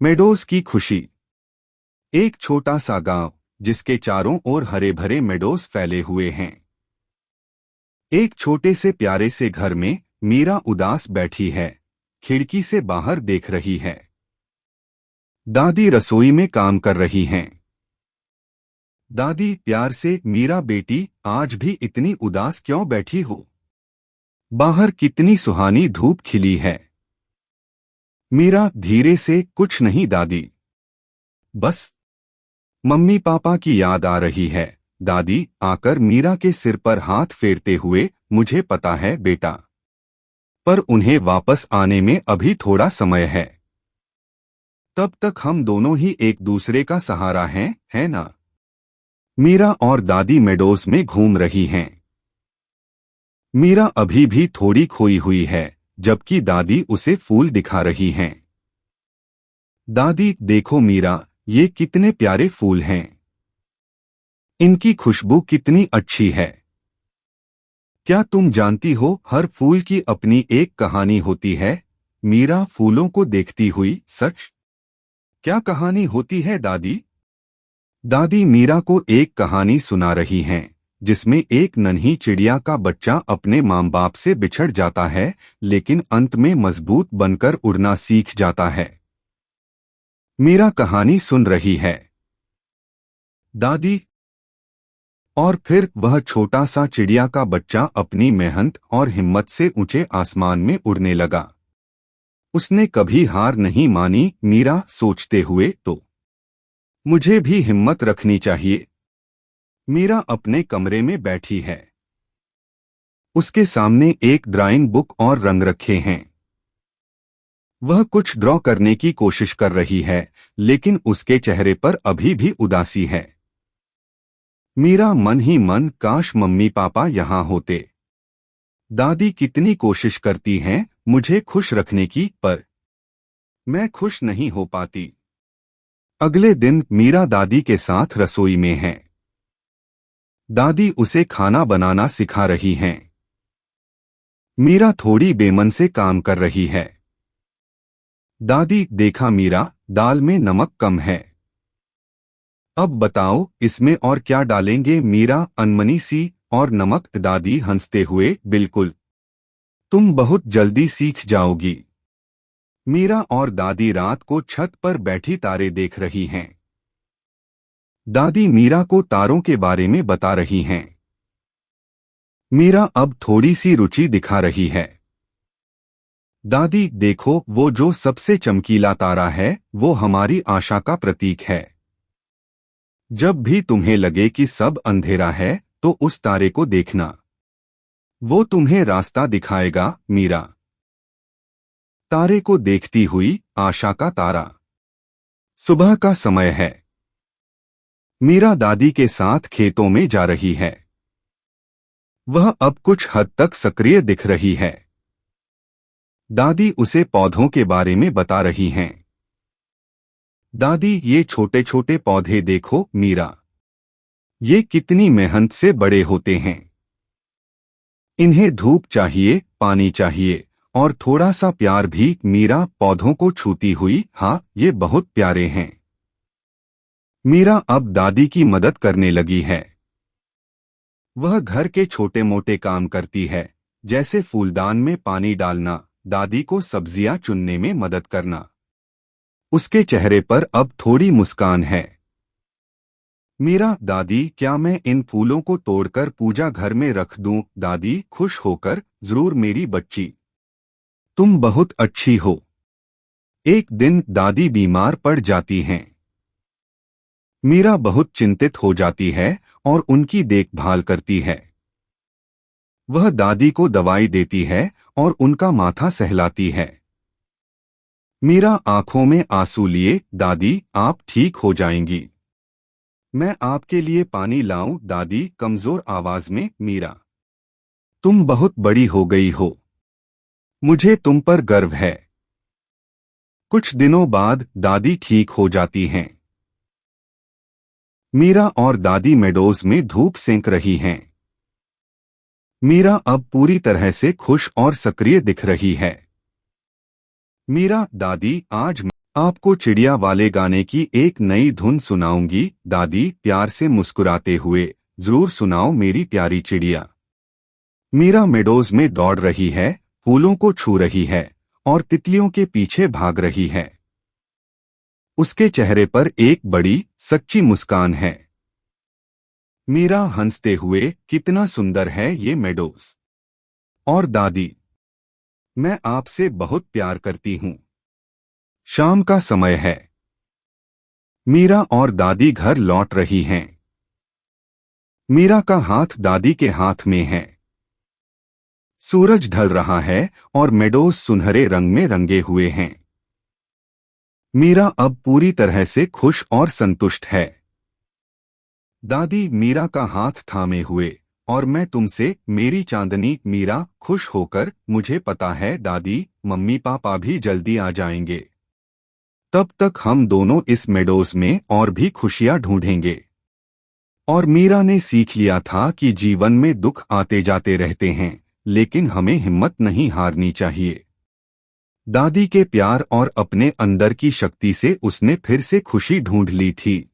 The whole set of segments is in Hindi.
मेडोज की खुशी। एक छोटा सा गांव जिसके चारों ओर हरे भरे मेडोज फैले हुए हैं। एक छोटे से प्यारे से घर में मीरा उदास बैठी है, खिड़की से बाहर देख रही है। दादी रसोई में काम कर रही हैं। दादी प्यार से, मीरा बेटी, आज भी इतनी उदास क्यों बैठी हो? बाहर कितनी सुहानी धूप खिली है। मीरा धीरे से, कुछ नहीं दादी, बस मम्मी पापा की याद आ रही है। दादी आकर मीरा के सिर पर हाथ फेरते हुए, मुझे पता है बेटा, पर उन्हें वापस आने में अभी थोड़ा समय है। तब तक हम दोनों ही एक दूसरे का सहारा हैं, है ना? मीरा और दादी मेडोज में घूम रही हैं। मीरा अभी भी थोड़ी खोई हुई है, जबकि दादी उसे फूल दिखा रही हैं। दादी देखो मीरा, ये कितने प्यारे फूल हैं। इनकी खुशबू कितनी अच्छी है। क्या तुम जानती हो, हर फूल की अपनी एक कहानी होती है? मीरा फूलों को देखती हुई, सच? क्या कहानी होती है दादी? दादी मीरा को एक कहानी सुना रही हैं, जिसमें एक नन्ही चिड़िया का बच्चा अपने माँ बाप से बिछड़ जाता है, लेकिन अंत में मजबूत बनकर उड़ना सीख जाता है। मीरा कहानी सुन रही है। दादी, और फिर वह छोटा सा चिड़िया का बच्चा अपनी मेहनत और हिम्मत से ऊंचे आसमान में उड़ने लगा। उसने कभी हार नहीं मानी। मीरा सोचते हुए, तो मुझे भी हिम्मत रखनी चाहिए। मीरा अपने कमरे में बैठी है। उसके सामने एक ड्राइंग बुक और रंग रखे हैं। वह कुछ ड्रॉ करने की कोशिश कर रही है, लेकिन उसके चेहरे पर अभी भी उदासी है। मीरा मन ही मन, काश मम्मी पापा यहाँ होते। दादी कितनी कोशिश करती हैं मुझे खुश रखने की, पर मैं खुश नहीं हो पाती। अगले दिन मीरा दादी के साथ रसोई में है। दादी उसे खाना बनाना सिखा रही हैं। मीरा थोड़ी बेमन से काम कर रही है। दादी, देखा मीरा, दाल में नमक कम है। अब बताओ इसमें और क्या डालेंगे? मीरा अनमनी सी, और नमक? दादी हंसते हुए, बिल्कुल, तुम बहुत जल्दी सीख जाओगी। मीरा और दादी रात को छत पर बैठी तारे देख रही हैं। दादी मीरा को तारों के बारे में बता रही हैं। मीरा अब थोड़ी सी रुचि दिखा रही है। दादी देखो, वो जो सबसे चमकीला तारा है, वो हमारी आशा का प्रतीक है। जब भी तुम्हें लगे कि सब अंधेरा है, तो उस तारे को देखना, वो तुम्हें रास्ता दिखाएगा। मीरा तारे को देखती हुई, आशा का तारा। सुबह का समय है। मीरा दादी के साथ खेतों में जा रही है। वह अब कुछ हद तक सक्रिय दिख रही है। दादी उसे पौधों के बारे में बता रही हैं। दादी, ये छोटे छोटे पौधे देखो मीरा, ये कितनी मेहनत से बड़े होते हैं। इन्हें धूप चाहिए, पानी चाहिए, और थोड़ा सा प्यार भी। मीरा पौधों को छूती हुई, हाँ, ये बहुत प्यारे हैं। मीरा अब दादी की मदद करने लगी है। वह घर के छोटे मोटे काम करती है, जैसे फूलदान में पानी डालना, दादी को सब्जियां चुनने में मदद करना। उसके चेहरे पर अब थोड़ी मुस्कान है। मीरा, दादी, क्या मैं इन फूलों को तोड़कर पूजा घर में रख दूं? दादी खुश होकर, जरूर मेरी बच्ची, तुम बहुत अच्छी हो। एक दिन दादी बीमार पड़ जाती हैं। मीरा बहुत चिंतित हो जाती है और उनकी देखभाल करती है। वह दादी को दवाई देती है और उनका माथा सहलाती है। मीरा आंखों में आंसू लिए, दादी आप ठीक हो जाएंगी। मैं आपके लिए पानी लाऊं? दादी कमजोर आवाज में, मीरा, तुम बहुत बड़ी हो गई हो, मुझे तुम पर गर्व है। कुछ दिनों बाद दादी ठीक हो जाती हैं। मीरा और दादी मेडोज में धूप सेंक रही हैं। मीरा अब पूरी तरह से खुश और सक्रिय दिख रही है। मीरा, दादी, आज आपको चिड़िया वाले गाने की एक नई धुन सुनाऊंगी। दादी प्यार से मुस्कुराते हुए, जरूर सुनाओ मेरी प्यारी चिड़िया। मीरा मेडोज में दौड़ रही है, फूलों को छू रही है और तितलियों के पीछे भाग रही है। उसके चेहरे पर एक बड़ी सच्ची मुस्कान है। मीरा हंसते हुए, कितना सुंदर है ये मेडोज। और दादी, मैं आपसे बहुत प्यार करती हूँ। शाम का समय है। मीरा और दादी घर लौट रही हैं। मीरा का हाथ दादी के हाथ में है। सूरज ढल रहा है और मेडोज सुनहरे रंग में रंगे हुए हैं। मीरा अब पूरी तरह से खुश और संतुष्ट है। दादी मीरा का हाथ थामे हुए, और मैं तुमसे मेरी चांदनी। मीरा खुश होकर, मुझे पता है दादी, मम्मी पापा भी जल्दी आ जाएंगे। तब तक हम दोनों इस मेडोज में और भी खुशियां ढूंढेंगे। और मीरा ने सीख लिया था कि जीवन में दुख आते जाते रहते हैं, लेकिन हमें हिम्मत नहीं हारनी चाहिए। दादी के प्यार और अपने अंदर की शक्ति से उसने फिर से खुशी ढूंढ ली थी।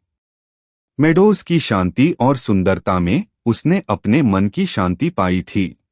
मेडोज की शांति और सुंदरता में उसने अपने मन की शांति पाई थी।